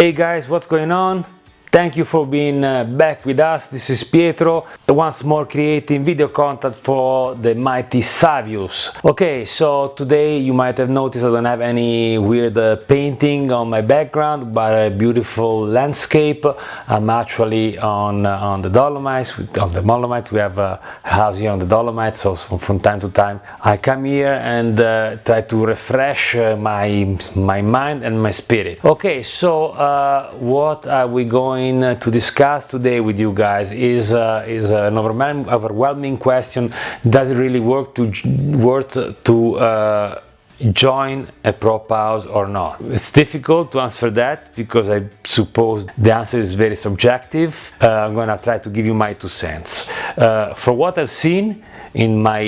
Hey guys, what's going on? Thank you for being back with us. This is Pietro, once more creating video content for the mighty Savius. Okay, so today you might have noticed I don't have any weird painting on my background, but a beautiful landscape. I'm actually on the Dolomites. We have a house here on the Dolomites, so from time to time I come here and try to refresh my mind and my spirit. Okay, so what are we going to discuss today with you guys is an overwhelming question. Does it really worth to join a prop house or not? It's difficult to answer that because I suppose the answer is very subjective. I'm gonna try to give you my 2 cents. For what I've seen in my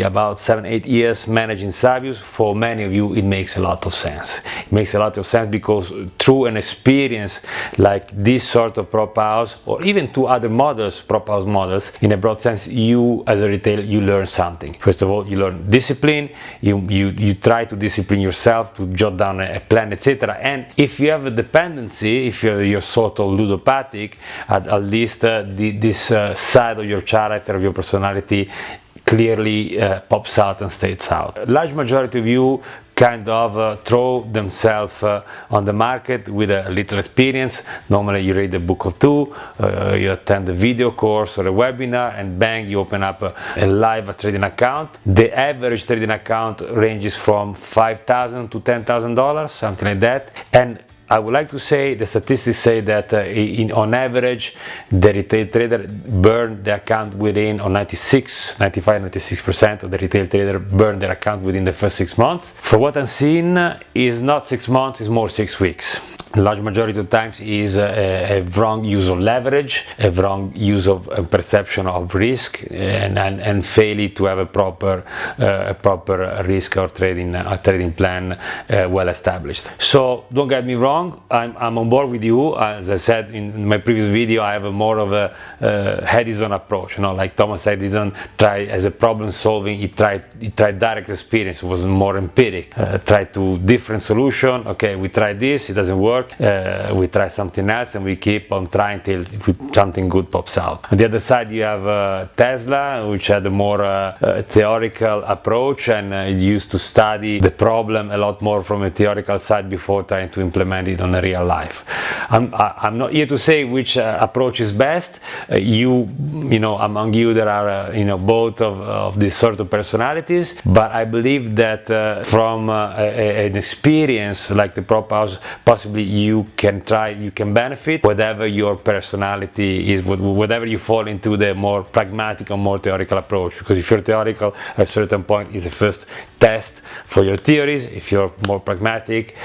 about 7-8 years managing Savius, for many of you it makes a lot of sense. It makes a lot of sense because through an experience like this sort of prop house, or even two other models, prop house models, in a broad sense, you as a retailer, you learn something. First of all, you learn discipline. You try to discipline yourself to jot down a plan, etc. And if you have a dependency, if you're sort of ludopathic, at least this side of your character, of your personality, clearly pops out and stays out. A large majority of you kind of throw themselves on the market with a little experience. Normally you read a book or two, you attend a video course or a webinar, and bang, you open up a live trading account. The average trading account ranges from $5,000 to $10,000, something like that. And I would like to say the statistics say that on average the retail trader burned the account within, or 96% of the retail trader burned their account within the first 6 months. For what I'm seeing is not 6 months, it's more 6 weeks. The large majority of times is a wrong use of leverage, a wrong use of perception of risk, and failing to have a proper risk or trading plan well established. So don't get me wrong, I'm on board with you. As I said in my previous video, I have more of a Edison approach. Like Thomas Edison tried as a problem solving. He tried direct experience. It was more empiric. Tried to different solution. Okay, we tried this, it doesn't work. We try something else and we keep on trying till something good pops out. On the other side you have Tesla, which had a more theoretical approach, and it used to study the problem a lot more from a theoretical side before trying to implement it on a real life. I'm not here to say which approach is best. Among you there are both of these sort of personalities, but I believe that from an experience like the prop house, possibly you can benefit whatever your personality is, whatever you fall into the more pragmatic or more theoretical approach. Because if you're theoretical, at a certain point is the first test for your theories. If you're more pragmatic,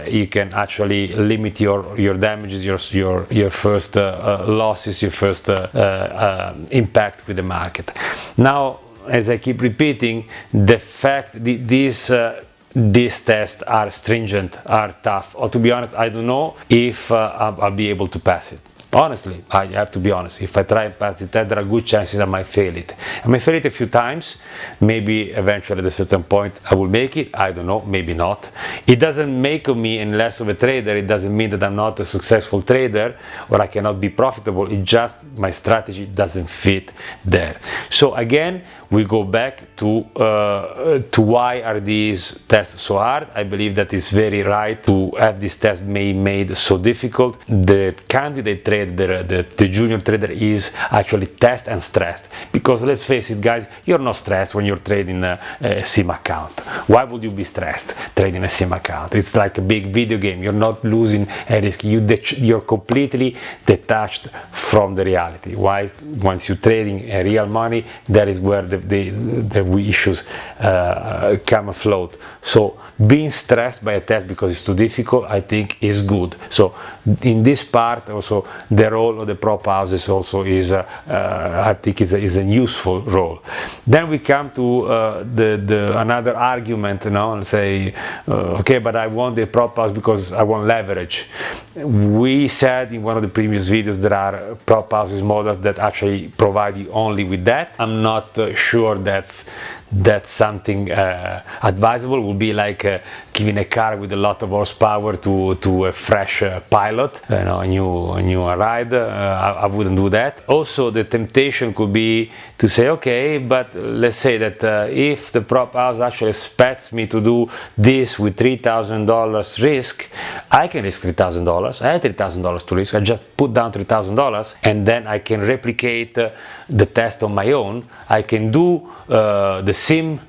you can actually limit your damages, your first losses, your first impact with the market. Now, as I keep repeating, the fact these tests are stringent, are tough, or to be honest, I don't know if I'll be able to pass it. Honestly, I have to be honest. If I try and pass the test, there are good chances I might fail it. I may fail it a few times. Maybe eventually at a certain point I will make it. I don't know, maybe not. It doesn't make me any less of a trader. It doesn't mean that I'm not a successful trader or I cannot be profitable. It just, my strategy doesn't fit there. So again, we go back to why are these tests so hard. I believe that it's very right to have these tests made so difficult. The candidate trader, the junior trader, is actually tested and stressed, because let's face it guys, you're not stressed when you're trading a sim account. Why would you be stressed trading a sim account? It's like a big video game. You're not losing a risk. You're completely detached from the reality. Why? Once you're trading real money, that is where the issues come afloat. So being stressed by a test because it's too difficult, I think, is good. So in this part also, the role of the prop houses also is I think is a useful role. Then we come to another argument, and say okay, but I want the prop house because I want leverage. We said in one of the previous videos there are prop houses models that actually provide you only with that. I'm not sure that's that's something advisable. Would be like giving a car with a lot of horsepower to a fresh pilot, a new ride. I wouldn't do that. Also, the temptation could be to say, okay, but let's say that if the prop house actually expects me to do this with $3,000 risk, I can risk $3,000. I have $3,000 to risk. I just put down $3,000, and then I can replicate the test on my own. I can do the sim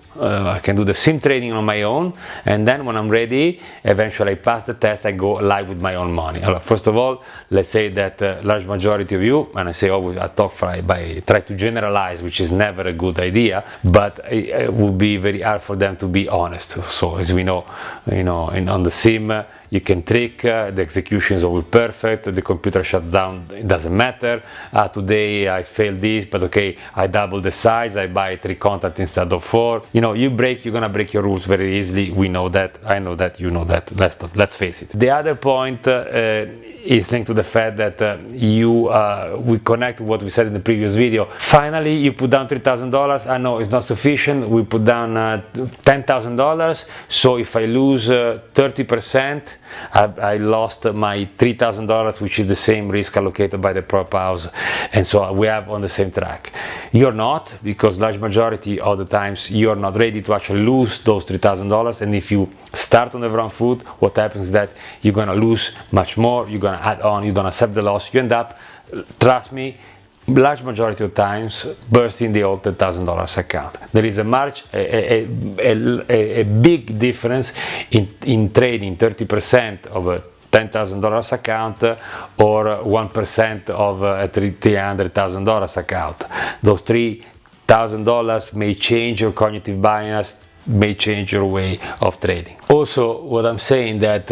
trading on my own, and then when I'm ready, eventually I pass the test, I go live with my own money. First of all, let's say that large majority of you, and I say always, I try to generalize, which is never a good idea, but it would be very hard for them to be honest. So as we know, on the sim, you can trick, the execution is always perfect, the computer shuts down, it doesn't matter. Today I failed this, but okay, I double the size, I buy 3 contracts instead of 4. You're gonna break your rules very easily. We know that, I know that, you know that, let's face it. The other point is linked to the fact that we connect to what we said in the previous video. Finally, you put down $3,000. I know it's not sufficient. We put down $10,000. So if I lose 30%, I lost my $3,000, which is the same risk allocated by the prop house, and so we have on the same track. You're not, because large majority of the times you're not ready to actually lose those $3,000, and if you start on the wrong foot, what happens is that you're gonna lose much more. You're gonna add on, you don't accept the loss, you end up, trust me, large majority of times bursting the old $10,000 account. There is a big difference in trading 30% of a $10,000 account or 1% of a $300,000 account. Those $3,000 may change your cognitive bias, may change your way of trading. Also, what I'm saying that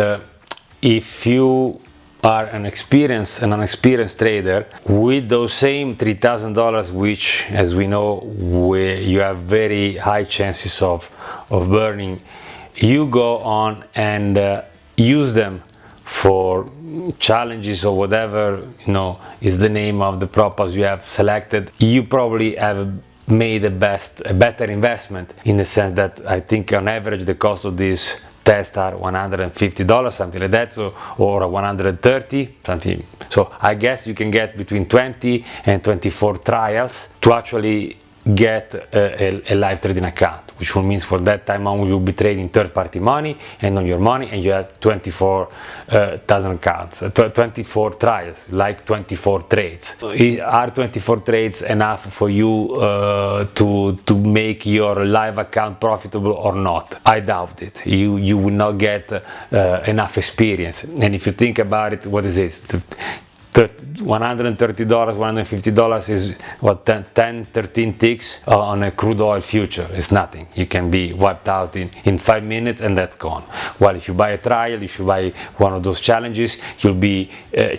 if you are an unexperienced trader, with those same $3,000, which, as we know, you have very high chances of burning, you go on and use them for challenges or whatever is the name of the prop house you have selected. You probably have made a better investment, in the sense that I think on average the cost of this tests are $150, something like that, or $130, something. So I guess you can get between 20 and 24 trials to actually get a live trading account, which will means for that time on you'll be trading third-party money and on your money, and you have 24,000 accounts, 24 trials, like 24 trades. Are 24 trades enough for you to make your live account profitable or not? I doubt it. You will not get enough experience. And if you think about it, what is this? $130, $150 is what, 10, 13 ticks on a crude oil future. It's nothing. You can be wiped out in 5 minutes and that's gone. While if you buy a trial, if you buy one of those challenges, you'll be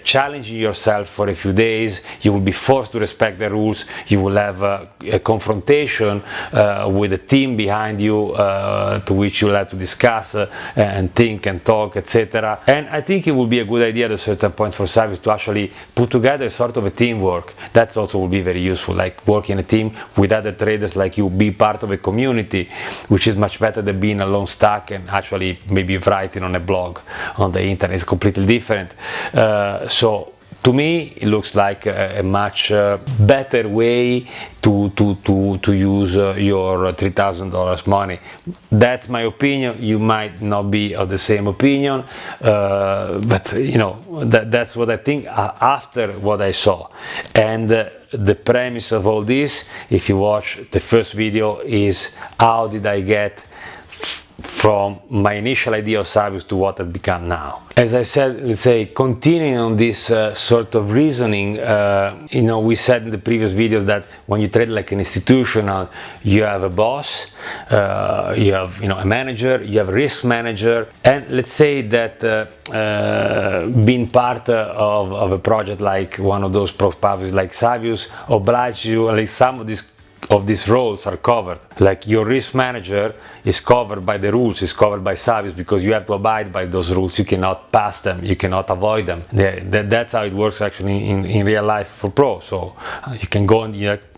challenging yourself for a few days. You will be forced to respect the rules. You will have a confrontation with a team behind you to which you'll have to discuss and think and talk, etc. And I think it would be a good idea at a certain point for Savius to actually put together sort of a teamwork. That's also will be very useful, like working in a team with other traders like you, be part of a community, which is much better than being alone stuck and actually maybe writing on a blog on the internet. It's completely different. So to me it looks like a much better way to use your $3,000 money. That's my opinion. You might not be of the same opinion, but that's what I think after what I saw. And the premise of all this, if you watch the first video, is how did I get from my initial idea of Savius to what has become now. As I said, let's say, continuing on this sort of reasoning, we said in the previous videos that when you trade like an institutional, you have a boss, you have a manager, you have a risk manager, and let's say that being part of a project like one of those prop houses like Savius obliges you, like some of these roles are covered. Like your risk manager is covered by the rules, is covered by Savius, because you have to abide by those rules. You cannot pass them, you cannot avoid them. That's how it works actually in real life for pro. So you can go and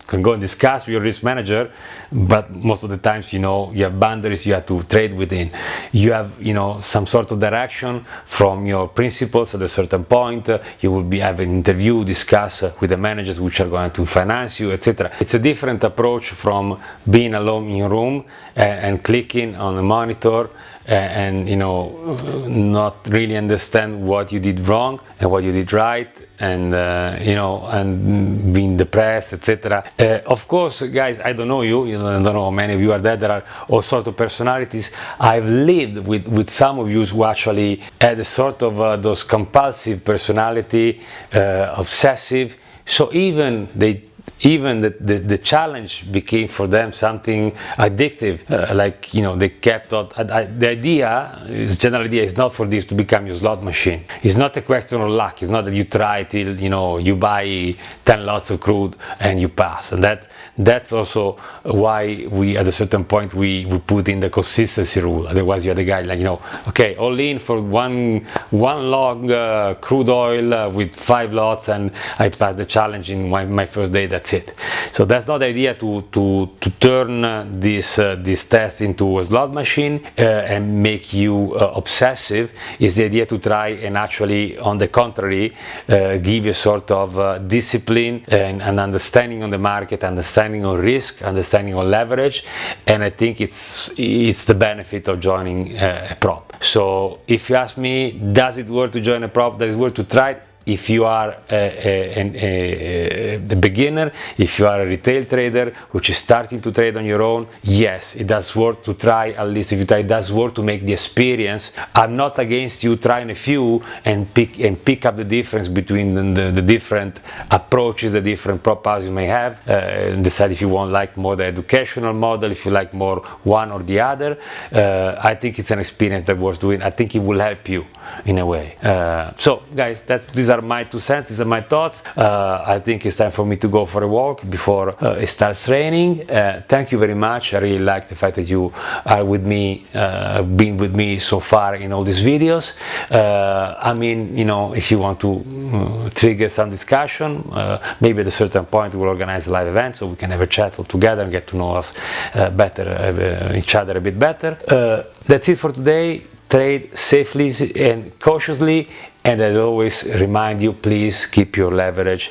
can go and discuss with your risk manager, but most of the times, you know, you have boundaries you have to trade within. You have, you know, some sort of direction from your principals. At a certain point, you will be having an interview, discuss with the managers which are going to finance you, etc. It's a different approach from being alone in your room and clicking on a monitor and you know, not really understand what you did wrong and what you did right, and you know, and being depressed, etc. Of course, guys, I don't know you, you know, I don't know how many of you are there. There are all sorts of personalities. I've lived with some of you who actually had a sort of those compulsive personality, obsessive. So even the challenge became for them something addictive, like, you know, they kept on. The idea, the general idea, is not for this to become your slot machine. It's not a question of luck. It's not that you try till, you know, you buy 10 lots of crude and you pass. And that's also why we, at a certain point, we put in the consistency rule. Otherwise, you had a guy like, you know, okay, all in for one log crude oil with 5 lots, and I passed the challenge in my first day. That's it. So that's not the idea to turn this test into a slot machine and make you obsessive. It's the idea to try and actually, on the contrary, give you a sort of discipline and an understanding on the market, understanding on risk, understanding on leverage. And I think it's the benefit of joining a prop. So if you ask me, does it worth to join a prop? Does it worth to try it? If you are a beginner, if you are a retail trader which is starting to trade on your own, yes, it does worth to try. At least if you try, it does worth to make the experience. I'm not against you trying a few and pick up the difference between the different approaches the different prop houses may have, and decide if you want like more the educational model, if you like more one or the other. I think it's an experience that worth doing. I think it will help you in a way. So guys, these are my 2 cents, these are my thoughts. I think it's time for me to go for a walk before it starts raining. Thank you very much. I really like the fact that you are with me, been with me so far in all these videos. I mean, you know, if you want to trigger some discussion, maybe at a certain point we'll organize a live event so we can have a chat all together and get to know us better, each other a bit better. That's it for today. Trade safely and cautiously, and as always, remind you, please keep your leverage